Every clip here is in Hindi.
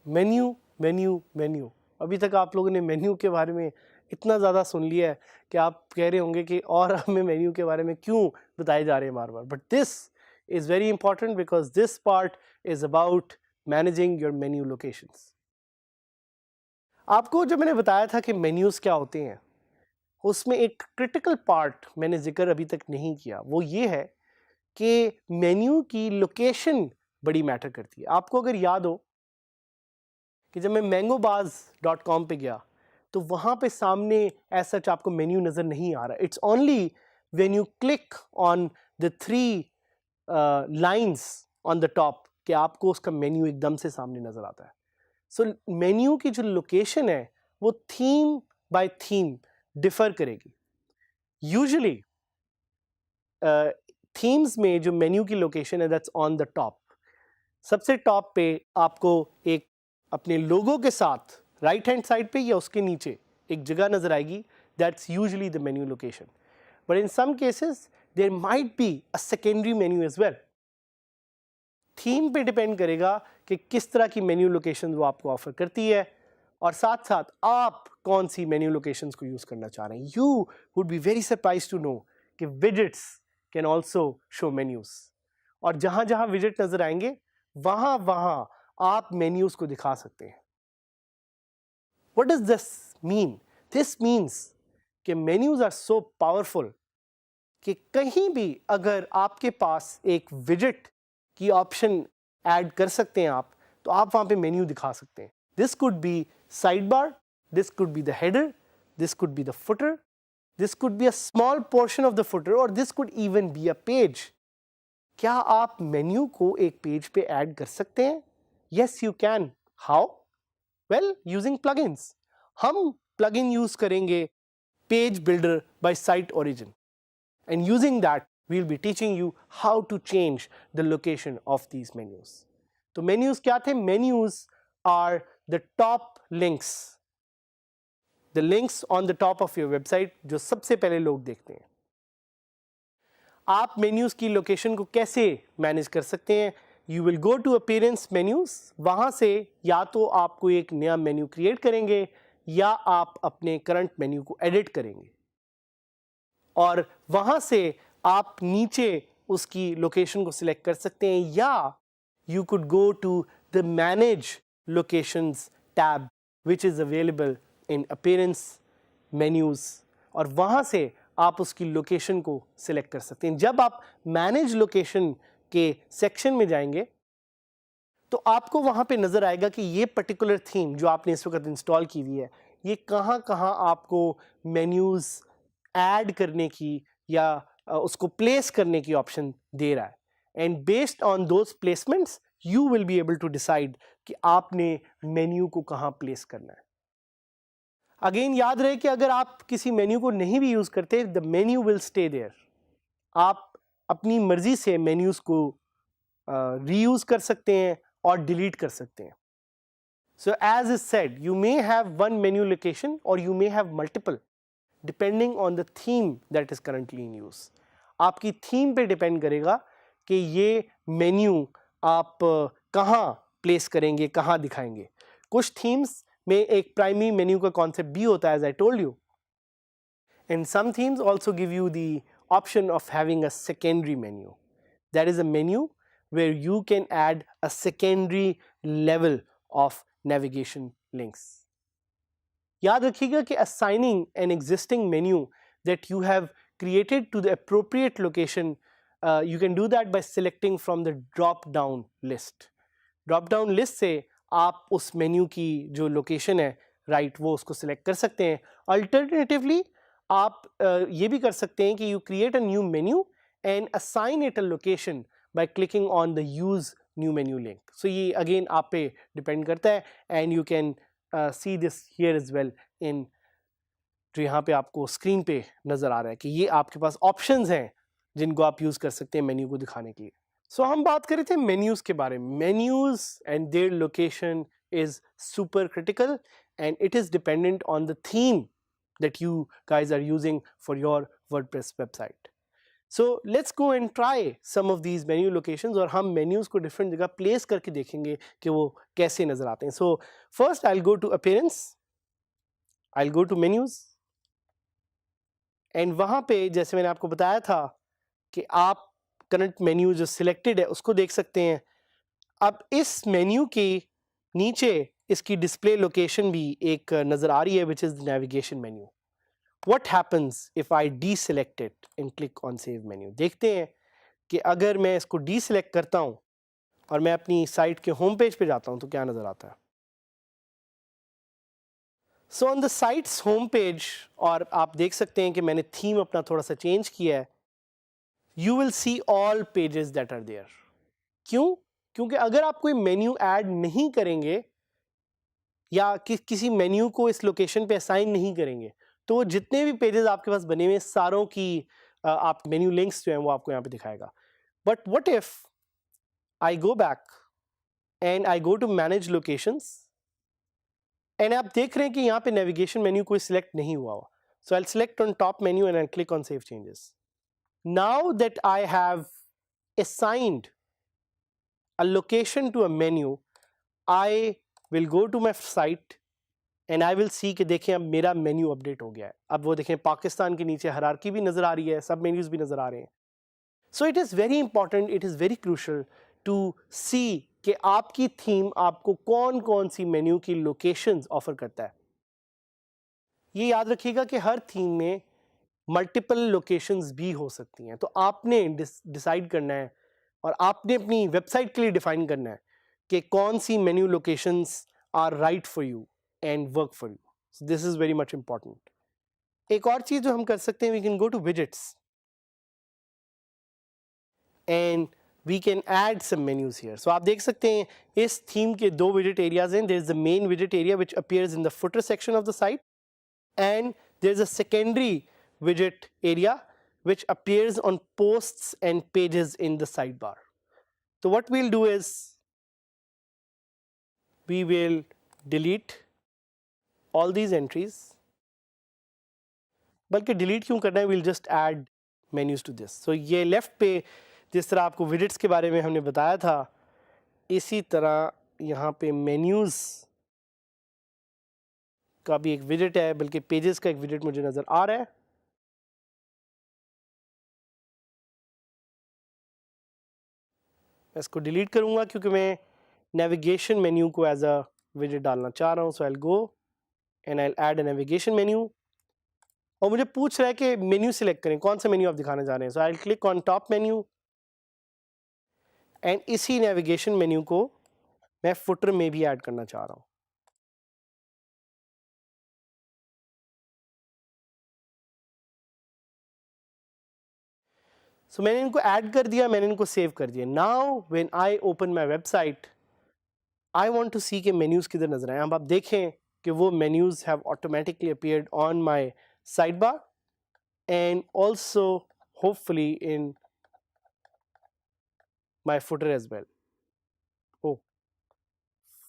मेन्यू मेन्यू मेन्यू, अभी तक आप लोगों ने मेन्यू के बारे में इतना ज़्यादा सुन लिया है कि आप कह रहे होंगे कि और हमें मेन्यू के बारे में क्यों बताए जा रहे हैं बार बार। But this is very important because this part is about managing your menu locations. आपको जब मैंने बताया था कि मेन्यूज़ क्या होते हैं, उसमें एक क्रिटिकल पार्ट मैंने जिक्र अभी तक नहीं किया, वो ये है कि मेन्यू की लोकेशन बड़ी मैटर करती है। आपको अगर याद हो कि जब मैं mangobaz.com पे गया तो वहाँ पे सामने एज सच आपको मेन्यू नज़र नहीं आ रहा। It's only when you click on the 3 lines on the top कि आपको उसका मेन्यू एकदम से सामने नज़र आता है। सो मेन्यू की जो लोकेशन है वो थीम बाय थीम डिफर करेगी। यूजुअली थीम्स में जो मेन्यू की लोकेशन है दैट्स ऑन द टॉप। सबसे टॉप पे आपको एक अपने लोगो के साथ राइट हैंड साइड पे या उसके नीचे एक जगह नजर आएगी, that's usually the menu location. But in some cases there might be a secondary menu as well. Theme पे डिपेंड करेगा कि किस तरह की मेन्यू लोकेशन वो आपको ऑफर करती है और साथ साथ आप कौन सी मेन्यू लोकेशंस को यूज करना चाह रहे हैं। You would be very surprise to know कि widgets can also show menus, और जहां जहां विजेट नजर आएंगे वहां वहां आप मेन्यूज को दिखा सकते हैं। What does this mean? This means कि मेन्यूज आर सो पावरफुल कि कहीं भी अगर आपके पास एक विजेट की ऑप्शन ऐड कर सकते हैं आप, तो आप वहां पे मेन्यू दिखा सकते हैं। This could be side bar, this could be the header, this could be the footer, this could be a small portion of the footer, और this could even be a page. क्या आप मेन्यू को एक पेज पे ऐड कर सकते हैं? Yes you can. How? Well, using plugins. हम प्लगइन यूज करेंगे page builder by site origin, and using that we'll be teaching you how to change the location of these menus. तो menus क्या थे? Menus are the top links, the links on the top of your website जो सबसे पहले लोग देखते हैं। आप menus की लोकेशन को कैसे मैनेज कर सकते हैं? You will go to appearance menus, वहां से या तो आप कोई एक नया मेन्यू क्रिएट करेंगे या आप अपने करंट मेन्यू को एडिट करेंगे, और वहां से आप नीचे उसकी लोकेशन को सिलेक्ट कर सकते हैं, या you could go to the manage locations tab which is available in appearance menus, और वहां से आप उसकी लोकेशन को सिलेक्ट कर सकते हैं। जब आप मैनेज लोकेशन के सेक्शन में जाएंगे तो आपको वहां पे नजर आएगा कि ये पर्टिकुलर थीम जो आपने इस वक्त इंस्टॉल की हुई है, ये कहां कहां आपको मेन्यूज ऐड करने की या उसको प्लेस करने की ऑप्शन दे रहा है। And based on those placements you will be able to decide कि आपने मेन्यू को कहां प्लेस करना है। अगेन याद रहे कि अगर आप किसी मेन्यू को नहीं भी यूज करते, the menu will stay there. आप अपनी मर्जी से मेन्यूज को रीयूज कर सकते हैं और डिलीट कर सकते हैं। So as is said, you may have one menu location or you may have multiple depending on the theme that is currently in use. आपकी थीम पे डिपेंड करेगा कि ये मेन्यू आप कहाँ प्लेस करेंगे, कहाँ दिखाएंगे। कुछ थीम्स में एक प्राइमरी मेन्यू का कॉन्सेप्ट भी होता है, as I told you. And some themes also give you the option of having a secondary menu. That is a menu where you can add a secondary level of navigation links. याद रखिएगा कि assigning an existing menu that you have created to the appropriate location, you can do that by selecting from the drop down list. Drop down list से आप उस menu की जो location है right वो उसको select कर सकते हैं। Alternatively आप ये भी कर सकते हैं कि you create a new menu and assign it a location by clicking on the use new menu link. So ये again आप पे depend करता है, and you can see this here as well in जो यहाँ पे आपको स्क्रीन पे नजर आ रहा है कि ये आपके पास ऑप्शंस हैं जिनको आप यूज़ कर सकते हैं मेन्यू को दिखाने के लिए। सो हम बात कर रहे थे मेन्यूज़ के बारे में। Menus and their location is super critical and it is dependent on the theme that you guys are using for your WordPress website. So let's go and try some of these menu locations और हम menus को different जगह place करके देखेंगे कि वो कैसे नज़र आते हैं. So first I'll go to appearance, I'll go to menus and वहाँ पे जैसे मैंने आपको बताया था कि आप current menu जो selected है उसको देख सकते हैं. अब इस menu के नीचे इसकी display location भी एक नज़र आ रही है which is the navigation menu. What happens if I deselect it and click on save menu? देखते हैं कि अगर मैं इसको deselect करता हूँ और मैं अपनी साइट के होम पेज पे जाता हूँ तो क्या नज़र आता है. So on the site's home page, और आप देख सकते हैं कि मैंने थीम अपना थोड़ा सा चेंज किया है. You will see all pages that are there. क्यों? क्योंकि अगर आप कोई मेन्यू ऐड नहीं करेंगे या किसी मेन्यू को इस लोकेशन पे असाइन नहीं करेंगे तो जितने भी पेजेस आपके पास बने हुए हैं सारों की आप मेन्यू लिंक्स जो हैं वो आपको यहाँ पे दिखाएगा. But what if I go back and I go to manage locations and आप देख रहे हैं कि यहाँ पे नेविगेशन मेन्यू कोई सिलेक्ट नहीं हुआ हुआ. So I select on top menu and I click on save changes. Now that I have assigned a location to a menu, I will go to my site and I will see कि देखें अब मेरा मेन्यू अपडेट हो गया है. अब वो देखें पाकिस्तान के नीचे हायरार्की भी नज़र आ रही है, सब मेन्यूज़ भी नज़र आ रहे हैं. So it is very important, it is very crucial to see कि आपकी थीम आपको कौन कौन सी मेन्यू की लोकेशंस ऑफर करता है. ये याद रखिएगा कि हर थीम में मल्टीपल लोकेशंस भी हो सकती हैं. तो आपने डिसाइड करना है और आपने अपनी वेबसाइट के लिए डिफाइन करना है कि कौन सी menu locations are right for you and work for you. So this is very much important. एक और चीज़ जो हम कर सकते हैं, we can go to widgets and we can add some menus here. So आप देख सकते हैं इस theme के दो widget areas हैं. There is the main widget area which appears in the footer section of the site and there is a secondary widget area which appears on posts and pages in the sidebar. So what we'll do is we will delete all these entries, बल्कि डिलीट क्यों करना है, we'll just add menus to this. So ये लेफ्ट पे जिस तरह आपको widgets के बारे में हमने बताया था इसी तरह यहाँ पे menus का भी एक widget है, बल्कि pages का एक widget मुझे नज़र आ रहा है. मैं इसको डिलीट करूँगा क्योंकि मैं नेविगेशन मेन्यू को एज अ widget डालना चाह रहा हूँ. So I'll go and I'll add a navigation menu. और मुझे पूछ रहा है कि मेन्यू सिलेक्ट करें, कौन सा मेन्यू आप दिखाना चाह रहे हैं. So I click on top menu and इसी नेविगेशन मेन्यू को मैं फुटर में भी ऐड करना चाह रहा हूँ. सो मैंने इनको ऐड कर दिया, मैंने इनको सेव कर दिया. Now when I open my website I want to see के मेन्यूज़ किधर नजर आए. अब आप देखें कि वो menus have automatically appeared on my sidebar and also hopefully in my footer as well. oh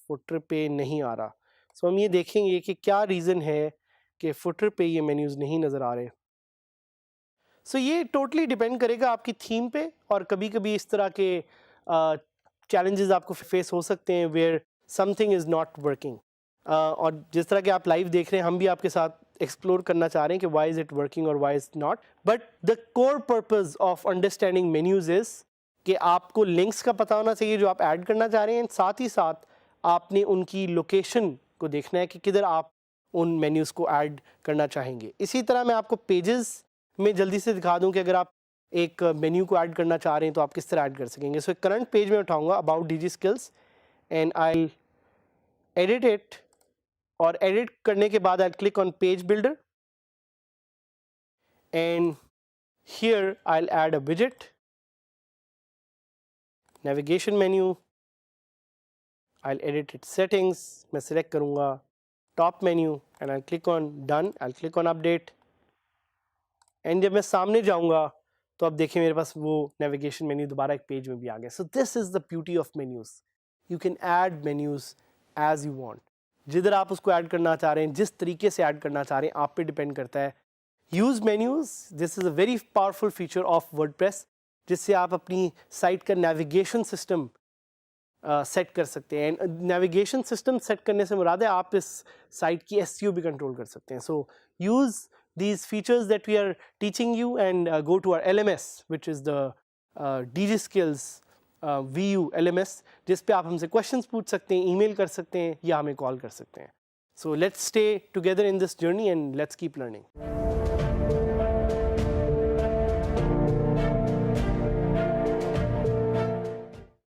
footer पे नहीं आ रहा. So हम ये देखेंगे कि क्या रीज़न है कि footer पे ये मेन्यूज़ नहीं नज़र आ रहे. So ये टोटली डिपेंड करेगा आपकी थीम पे और कभी कभी इस तरह के चैलेंजेस आपको फेस हो सकते हैं where something is not working. और जिस तरह के आप लाइव देख रहे हैं हम भी आपके साथ एक्सप्लोर करना चाह रहे हैं कि why is it working or why is not. But the core purpose of understanding menus is कि आपको लिंक्स का पता होना चाहिए जो आप ऐड करना चाह रहे हैं. साथ ही साथ आपने उनकी लोकेशन को देखना है कि किधर आप उन मेन्यूज़ को ऐड करना चाहेंगे. इसी तरह मैं आपको पेजेस में जल्दी से दिखा दूं कि अगर आप एक मेन्यू को ऐड करना चाह रहे हैं तो आप किस तरह ऐड कर सकेंगे. सो करंट पेज में उठाऊंगा about DG skills and I edit it और एडिट करने के बाद I click on page builder and here I add a विजेट, navigation menu, I edit it settings. मैं सिलेक्ट करूँगा top menu and I click on done. I click on update and जब मैं सामने जाऊँगा तो अब देखें मेरे पास वो नेविगेशन मेन्यू दोबारा एक पेज में भी आ गया. So this is the beauty of menus. You can add menus as you want. जिधर आप उसको ऐड करना चाह रहे हैं, जिस तरीके से ऐड करना चाह रहे हैं, आप पे डिपेंड करता है. Use menus, this is a very powerful feature of WordPress, जिससे आप अपनी साइट का नेविगेशन सिस्टम सेट कर सकते हैं. नेविगेशन सिस्टम सेट करने से मुराद है आप इस साइट की SEO भी कंट्रोल कर सकते हैं. So use these features that we are teaching you and go to our LMS, which is the DigiSkills VU LMS, जिस पे आप हमसे questions पूछ सकते हैं, email कर सकते हैं या हमें call कर सकते हैं. So let's stay together in this journey and let's keep learning.